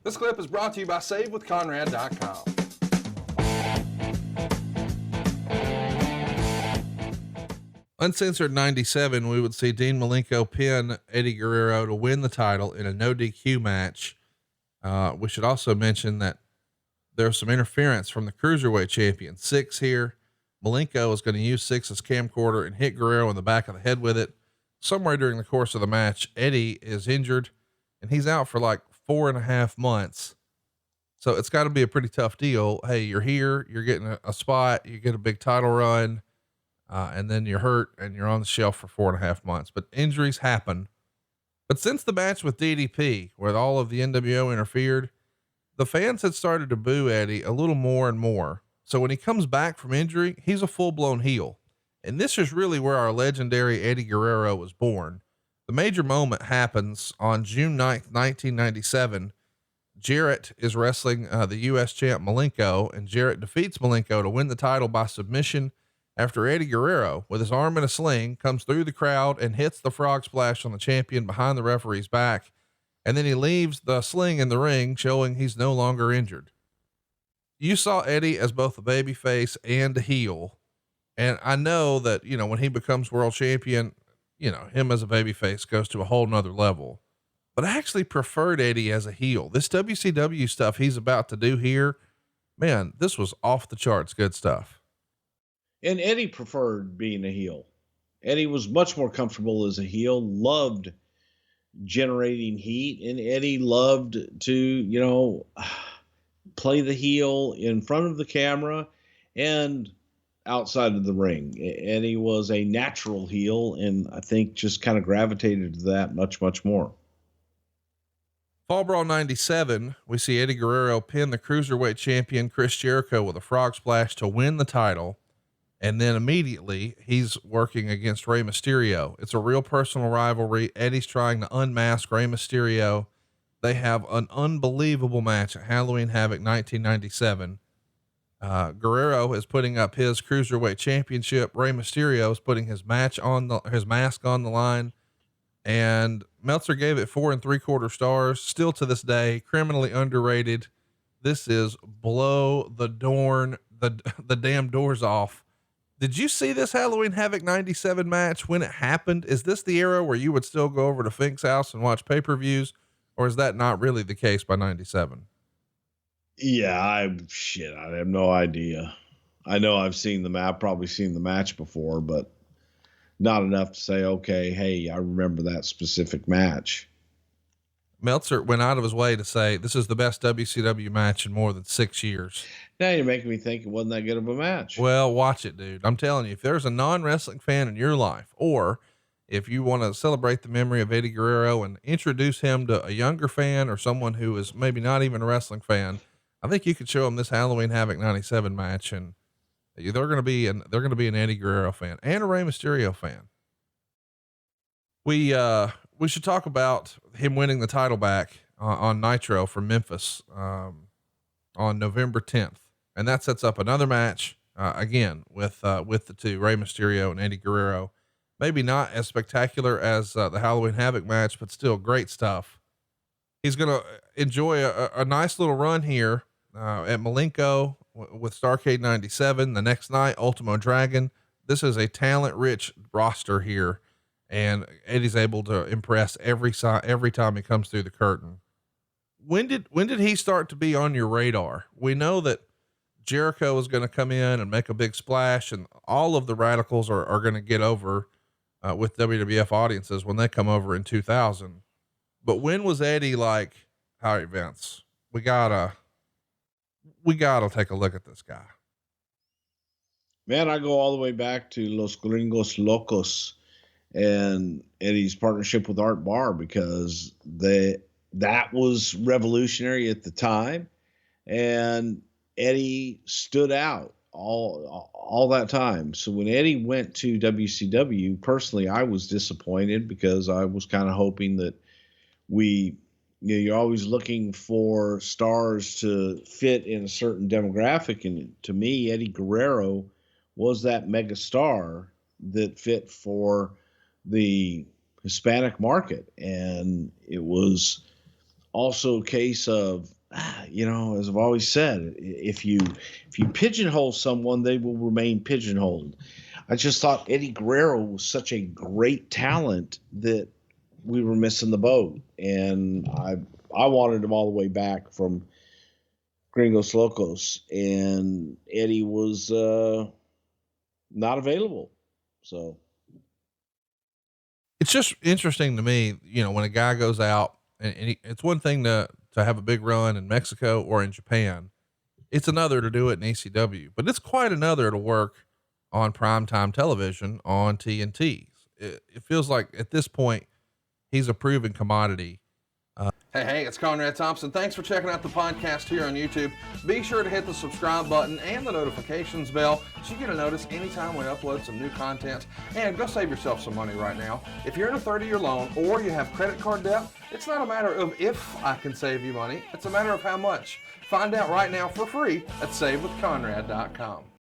This clip is brought to you by SaveWithConrad.com. Uncensored 97, we would see Dean Malenko pin Eddie Guerrero to win the title in a no DQ match. We should also mention that there's some interference from the cruiserweight champion, Six here. Malenko is going to use Six's camcorder and hit Guerrero in the back of the head with it. Somewhere during the course of the match, Eddie is injured and he's out for like 4.5 months. So it's got to be a pretty tough deal. Hey, you're here, you're getting a spot, you get a big title run, and then you're hurt and you're on the shelf for 4.5 months, but injuries happen. But since the match with DDP, where all of the NWO interfered, the fans had started to boo Eddie a little more and more. So when he comes back from injury, he's a full-blown heel. And this is really where our legendary Eddie Guerrero was born. The major moment happens on June 9th, 1997. Jarrett is wrestling the U.S. champ Malenko, and Jarrett defeats Malenko to win the title by submission after Eddie Guerrero, with his arm in a sling, comes through the crowd and hits the frog splash on the champion behind the referee's back. And then he leaves the sling in the ring, showing he's no longer injured. You saw Eddie as both a babyface and a heel. And I know that, you know, when he becomes world champion, you know, him as a babyface goes to a whole nother level, but I actually preferred Eddie as a heel. This WCW stuff he's about to do here, man, this was off the charts good stuff. And Eddie preferred being a heel. Eddie was much more comfortable as a heel, loved generating heat, and Eddie loved to, you know, play the heel in front of the camera and outside of the ring. Eddie was a natural heel, and I think just kind of gravitated to that much, much more. Fall Brawl 97, we see Eddie Guerrero pin the cruiserweight champion Chris Jericho with a frog splash to win the title. And then immediately he's working against Rey Mysterio. It's a real personal rivalry. Eddie's trying to unmask Rey Mysterio. They have an unbelievable match at Halloween Havoc 1997. Guerrero is putting up his cruiserweight championship. Rey Mysterio is putting his mask on the line, and Meltzer gave it 4 3/4 stars. Still to this day, criminally underrated. This is blow the damn doors off. Did you see this Halloween Havoc 97 match when it happened? Is this the era where you would still go over to Fink's house and watch pay-per-views, or is that not really the case by 97? Yeah, I have no idea. I know I've probably seen the match before, but not enough to say, okay, hey, I remember that specific match. Meltzer went out of his way to say, this is the best WCW match in more than 6 years. Now you're making me think it wasn't that good of a match. Well, watch it, dude. I'm telling you, if there's a non-wrestling fan in your life, or if you want to celebrate the memory of Eddie Guerrero and introduce him to a younger fan or someone who is maybe not even a wrestling fan, I think you could show them this Halloween Havoc 97 match, and they're going to be an Eddie Guerrero fan and a Rey Mysterio fan. We should talk about him winning the title back on Nitro from Memphis, on November 10th. And that sets up another match, again, with the two, Rey Mysterio and Eddie Guerrero. Maybe not as spectacular as the Halloween Havoc match, but still great stuff. He's going to enjoy a nice little run here, at Malenko with Starrcade 97. The next night, Ultimo Dragon. This is a talent rich roster here, and Eddie's able to impress every time he comes through the curtain. When did he start to be on your radar? We know that Jericho is going to come in and make a big splash, and all of the Radicals are going to get over, with WWF audiences when they come over in 2000. But when was Eddie like, all right, Vince, we gotta take a look at this guy? Man, I go all the way back to Los Gringos Locos and Eddie's partnership with Art Barr, because that was revolutionary at the time, and Eddie stood out all that time. So when Eddie went to WCW, personally, I was disappointed, because I was kind of hoping that you're always looking for stars to fit in a certain demographic. And to me, Eddie Guerrero was that mega star that fit for the Hispanic market. And it was also a case of as I've always said, if you pigeonhole someone, they will remain pigeonholed. I just thought Eddie Guerrero was such a great talent that we were missing the boat, and I wanted him all the way back from Gringos Locos, and Eddie was not available. So it's just interesting to me, when a guy goes out and it's one thing to have a big run in Mexico or in Japan. It's another to do it in ECW, but it's quite another to work on primetime television on TNT. It feels like at this point, he's a proven commodity. Hey, it's Conrad Thompson. Thanks for checking out the podcast here on YouTube. Be sure to hit the subscribe button and the notifications bell so you get a notice anytime we upload some new content. And go save yourself some money right now. If you're in a 30-year loan or you have credit card debt, it's not a matter of if I can save you money. It's a matter of how much. Find out right now for free at SaveWithConrad.com.